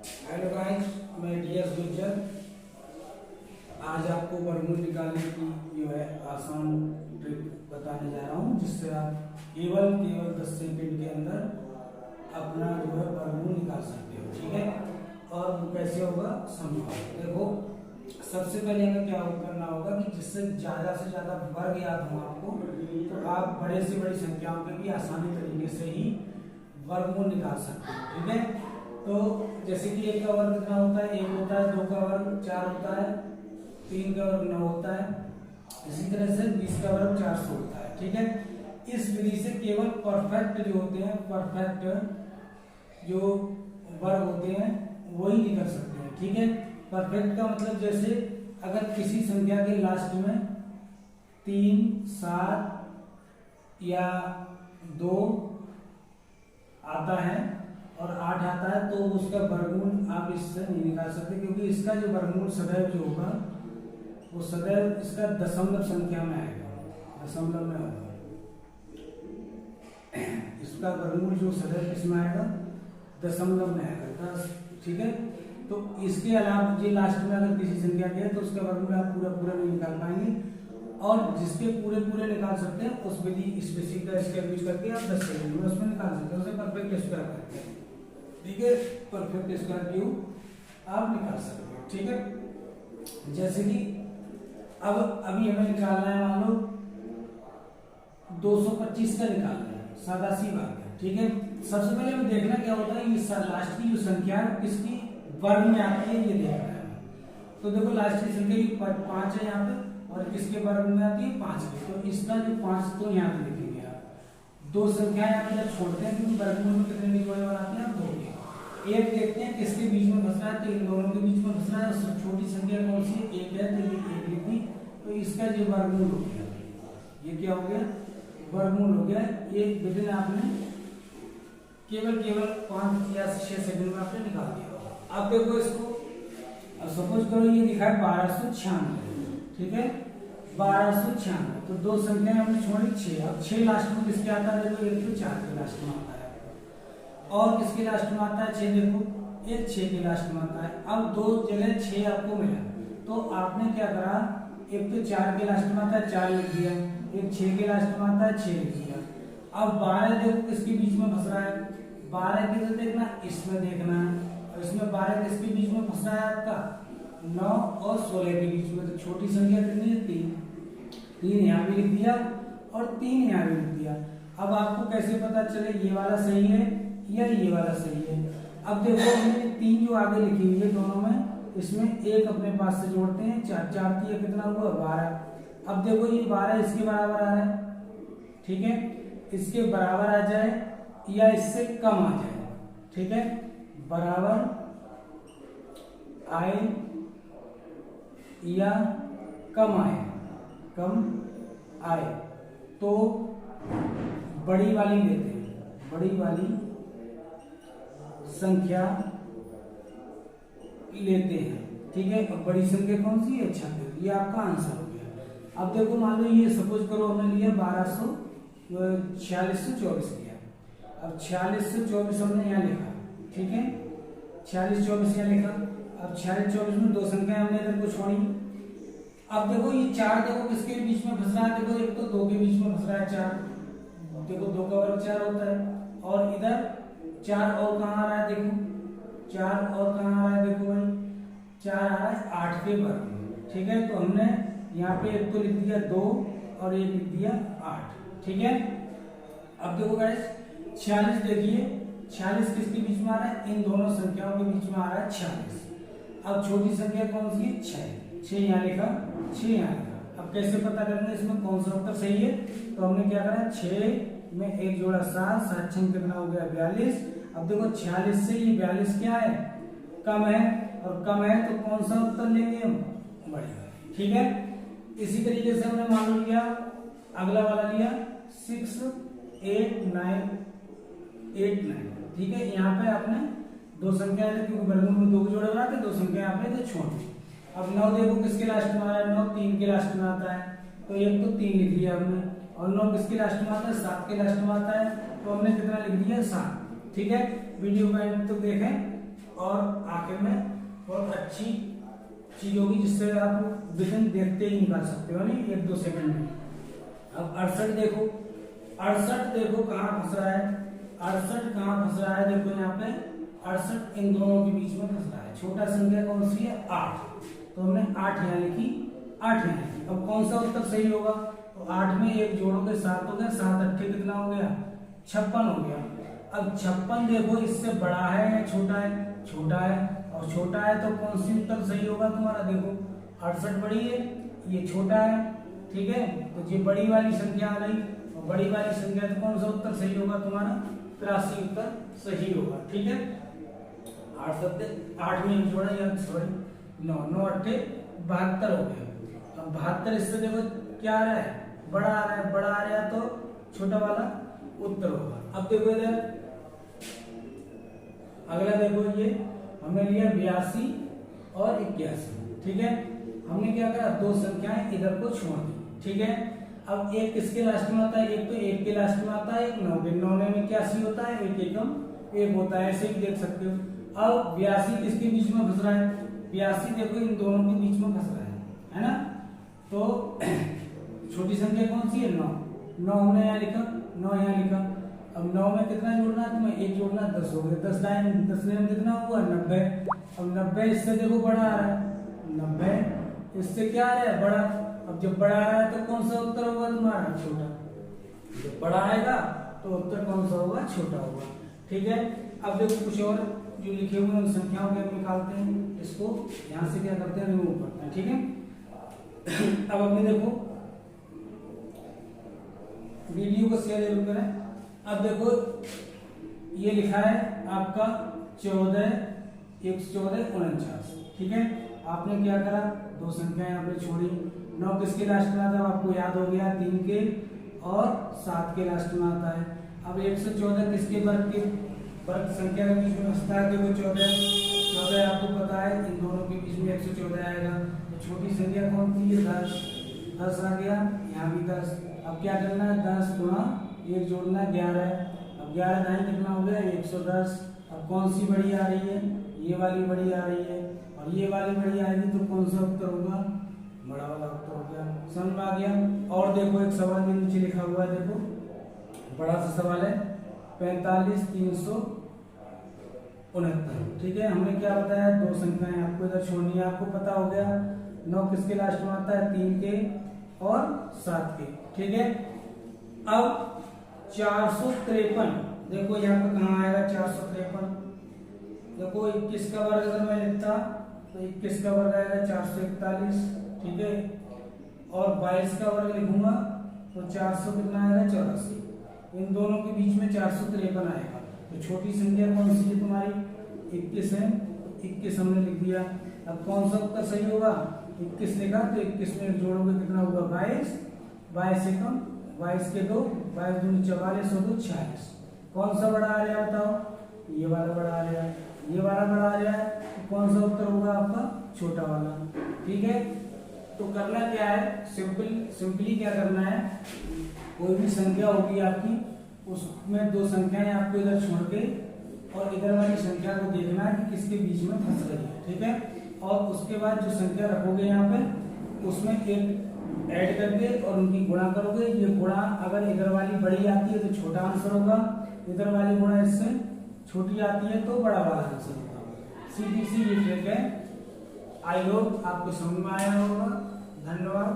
Hello guys, मैं DS Gujjar आज आपको वर्गमूल निकालने की जो है आसान ट्रिक बताने जा रहा हूँ, जिससे आप केवल 10 सेकंड के अंदर अपना जो है वर्गमूल निकाल सकते हो। ठीक है, और वो कैसे होगा समझो। देखो, सबसे पहले हमें क्या करना होगा कि जिससे ज़्यादा से ज़्यादा वर्ग याद हो आपको, तो आप बड़े से बड़ी संख्याओं के भी आसानी तरीके से ही वर्गमूल निकाल सकते हो। ठीक है, तो जैसे कि 1 का वर्ग कितना होता है, 1 होता है, 2 का वर्ग 4 होता है, 3 का वर्ग 9 होता है, इसी तरह से 20 का वर्ग 400 होता है। ठीक है, इस विधि से केवल परफेक्ट जो होते हैं, परफेक्ट जो वर्ग होते हैं वही निकल सकते हैं। ठीक है, परफेक्ट का मतलब जैसे अगर किसी संख्या के लास्ट में 3, 7 या 2 आता है और 8 आता है, तो उसका वर्गमूल आप इससे नहीं निकाल सकते, क्योंकि इसका जो वर्गमूल सदैव जो होगा वो सदैव इसका दशमलव संख्या में आएगा, दशमलव में होगा। इसका वर्गमूल जो सदैव किसमें आएगा, दशमलव में आएगा 10। ठीक है, तो इसके अलावा ये लास्ट में अगर किसी संख्या के है तो उसका वर्गमूल आप पूरा नहीं निकाल पाएंगे, और जिसके पूरे निकाल सकते हैं उस विधि स्पेसिफिक का स्क्वायर यूज करके आप 10 सेकंड में उसमें निकाल सकते हैं, उसे परफेक्ट स्क्वायर करके। ठीक है, परफेक्ट स्क्वायर क्यूब आप निकाल सकते हो। ठीक है, जैसे कि अब अभी हमें निकालना है, मान लो 225 का निकालना है, सादा सी बात है। ठीक है, सबसे पहले हमें देखना क्या होता है, ये लास्ट की जो संख्या है किसकी वर्ग में आती है ये देखना है। तो देखो, लास्ट की संख्या 5 है यहाँ पे, और किसके वर्ग में आती है 5 की, तो इसका जो 5 तो यहाँ पे लिखेंगे आप। 2 संख्या यहाँ पे जब छोड़ते हैं क्योंकि वर्गमूल में कितने निकलने वाले आते हैं, 2। एक देखते हैं किसके बीच में फंस रहा है, तो इन दोनों के बीच में फंस रहा है, और छोटी संख्या कौन सी है, 1 है, तो ये 1 लिख दी, तो इसका जो वर्गमूल हो गया, ये क्या हो गया, वर्गमूल हो गया। ये विधि आपने केवल 5 या 6 सेकंड में आपने निकाल दिया। अब देखो इसको, अब सपोज करो ये लिखा है 1296। ठीक है, 1296, तो 2 संख्या हमने छोड़ी 6। अब 6 लास्ट में किसके आता है, देखो 1 तो 4 के लास्ट में आता है, और किसके लास्ट में आता है 6, देखो 1 6 के लास्ट में आता है। अब 2 जगह 6 आपको मिला, तो आपने क्या करा, एक तो 4 के लास्ट में आता है 4 लिख दिया, एक 6 के लास्ट में आता है 6 लिख दिया। अब 12 देखो किसके बीच में फंस रहा है, 12 के तो देखना, इसमें देखना है, और इसमें 12 किसके बीच में फंस रहा है आपका, 9 और 16 के बीच में। तो छोटी संख्या कितनी है, 3 यहाँ भी लिख दिया और 3 यहाँ भी लिख दिया। अब आपको कैसे पता चले ये वाला सही है या ये वाला सही है। अब देखो, हमने 3 जो आगे लिखी हुई है दोनों में, इसमें 1 अपने पास से जोड़ते हैं, 4 3 कितना हुआ 12। अब देखो ये 12 इसके बराबर आ रहा है। ठीक है, इसके बराबर आ जाए या इससे कम आ जाए। ठीक है, बराबर आए या कम आए तो बड़ी वाली लेते हैं, बड़ी वाली संख्या लेते हैं। ठीक है, अब बड़ी संख्या कौन सी है, 26। ये आपका आंसर हो गया। अब देखो, मान लो ये सपोज करो हमने लिया 4624 लिया। अब 4624 हमने यहाँ लिखा। ठीक है, 4624 यहाँ लिखा। अब 4624 में 2 संख्या हमने इधर को छोड़ी। अब देखो ये 4 देखो किसके बीच में फंस रहा है, देखो एक तो 2 के बीच में फंस रहा है 4, देखो 2 का वर्ग 4 होता है, और इधर 4 और कहाँ आ रहा है, देखो 4 और कहाँ आ रहा है, देखो भाई 4 आ रहा है 8 के वर्ग। ठीक है, तो हमने यहाँ पे एक तो लिख दिया 2 और एक लिख दिया 8। ठीक है, अब देखो गाइस 46 देखिए, 46 किसके बीच में आ रहा है, इन दोनों संख्याओं के बीच में आ रहा है 46। अब छोटी संख्या कौन सी है, 6 यहाँ लिखा, 6 यहाँ लिखा। अब कैसे पता करना है इसमें कौन सा उत्तर सही है, तो हमने क्या करा, 6 में 1 जोड़ा 7, 7 6 कितना हो गया 42। अब देखो 46 से ये 42 क्या है, कम है, और कम है तो कौन सा उत्तर लेंगे हम, बड़ी। ठीक है, इसी तरीके से हमने मान लिया, अगला वाला लिया 6 8 9 8 9। ठीक है, यहाँ पे आपने 2 संख्या है, क्योंकि वर्गमूल में 2 जोड़े बना के 2 संख्या आपने तो छोड़ दी। अब 9 देखो किसके लास्ट में आ रहा है, 9 3 के लास्ट में आता है, तो एक तो 3 लिख दिया हमने, और 9 किसके लास्ट में आता है, 7 के लास्ट में आता है, तो हमने कितना लिख दिया 7। ठीक है, वीडियो को एंड तक देखें। और आखिर में बहुत अच्छी चीज होगी जिससे आप विजन देखते ही निकाल सकते हो नहीं 1-2 सेकंड में। अब 68 देखो, 68 देखो कहाँ फंस रहा है, 68 कहाँ फंस रहा है, देखो यहाँ पे 68 इन दोनों के बीच में फंस रहा है। छोटा संख्या कौन सी है 8, तो हमने 8 यहाँ लिखी, 8 यहाँ लिखी। अब कौन सा उत्तर सही होगा, तो 8 में 1 जोड़ोगे 7 हो गया, 7 8 कितना हो गया 56 हो गया। अब 56 देखो इससे बड़ा है या छोटा है, छोटा है, और छोटा है तो कौन सी उत्तर सही होगा तुम्हारा, देखो 68 बड़ी है, ये छोटा है, ठीक है, तो ये बड़ी वाली संख्या आ गई, और बड़ी वाली संख्या तो कौन सा उत्तर सही होगा तुम्हारा 83 उत्तर सही होगा, ठीक है। 8 में जोड़ा या सॉरी 9 9 8 72 हो गया। अब 72 इससे देखो क्या आ रहा है, बड़ा आ रहा है, बड़ा आ रहा है तो छोटा वाला उत्तर होगा। अब देखो इधर अगला देखो, ये हमने लिया 82 और 81, ठीक है। हमने क्या करा, 2 संख्याएं इधर को छोड़ दी, ठीक है। अब एक किसके लास्ट में आता है, एक तो 1 के लास्ट में आता है, एक 9 के, 9 में क्या सी होता है 1 एकम 1 होता है, ऐसे ही देख सकते हो। अब 82 किसके बीच में फंस रहा है, 82 देखो इन दोनों के बीच में फंस रहा है ना। तो छोटी संख्या कौन सी है 9, 9 हमने यहाँ लिखा, 9 यहाँ लिखा। अब 9 में कितना जोड़ना है तुम्हें, 1 जोड़ना 10 हो गया, 10 में कितना हुआ 90। अब 90 इससे देखो बड़ा आ रहा है, 90 इससे क्या आ रहा है बड़ा। अब जब बड़ा आ रहा है तो कौन सा उत्तर होगा तुम्हारा छोटा, जब बड़ा आएगा तो उत्तर कौन सा होगा छोटा होगा, ठीक है। अब देखो कुछ और जो लिखे हुए हैं संख्याओं के हम निकालते हैं, इसको यहाँ से क्या करते हैं रिमूव करते हैं, ठीक है। अब अपने देखो वीडियो को शेयर जरूर करें। अब देखो ये लिखा है आपका 14 114 49, ठीक है। आपने क्या करा, 2 संख्या यहाँ पे छोड़ी, 9 किसके लास्ट में आता है आपको याद हो गया, 3 के और 7 के लास्ट में आता है। अब 114 किसके वर्ग संख्या के बीच में बसता है, देखो 14 आपको पता है, इन दोनों के बीच में 114 आएगा। तो छोटी संख्या कौन सी है 10 आ गया, यहाँ भी 10। अब क्या करना है 10 गुणा 1 जोड़ना है 11। अब 11 ढाई कितना हो गया 110। अब कौन सी बड़ी आ रही है, ये वाली बड़ी आ रही है, और ये वाली बड़ी आएगी तो कौन सा उत्तर होगा, बड़ा वाला उत्तर हो गया। समझ में आ गया। और देखो एक सवाल के नीचे लिखा हुआ है, देखो बड़ा सा सवाल है 45 369, ठीक है। हमने क्या बताया, 2 संख्याएं आपको इधर छोड़नी है, आपको पता हो गया 9 किसके लास्ट में आता है 3 के और 7 के, ठीक है। अब 453 देखो यहाँ पे कहाँ आएगा 453, देखो 21 का वर्ग अगर मैं लिखता तो 21 का वर्ग आएगा 441, ठीक है। और 22 का वर्ग लिखूंगा तो 400 कितना आएगा 84। इन दोनों के बीच में 453 आएगा। तो छोटी संख्या कौन सी है तुम्हारी 21 है, 21 हमने लिख दिया। अब कौन सा उत्तर सही होगा, 21 लिखा तो 21 में जोड़ोगे कितना होगा 22, 22 से कम 22 के 2, 22 दूनी 44 और 2 46। कौन सा बड़ा आ रहा है बताओ, ये वाला बड़ा आ रहा है, ये वाला बड़ा आ रहा है, तो कौन सा उत्तर होगा आपका छोटा वाला, ठीक है। तो करना क्या है, सिंपली क्या करना है, कोई भी संख्या होगी आपकी उसमें 2 संख्याएं आपको इधर छोड़ के और इधर वाली संख्या को देखना है कि किसके बीच में फंस रही है, ठीक है। और उसके बाद जो संख्या रखोगे यहाँ पे उसमें एक ऐड करके और उनकी गुणा करोगे। ये गुणा अगर इधर वाली बड़ी आती है तो छोटा आंसर होगा, इधर वाली गुणा इससे छोटी आती है तो बड़ा वाला आंसर होगा। सीधी सी ये ट्रिक है। आई होप आपको समझ में आया होगा। धन्यवाद।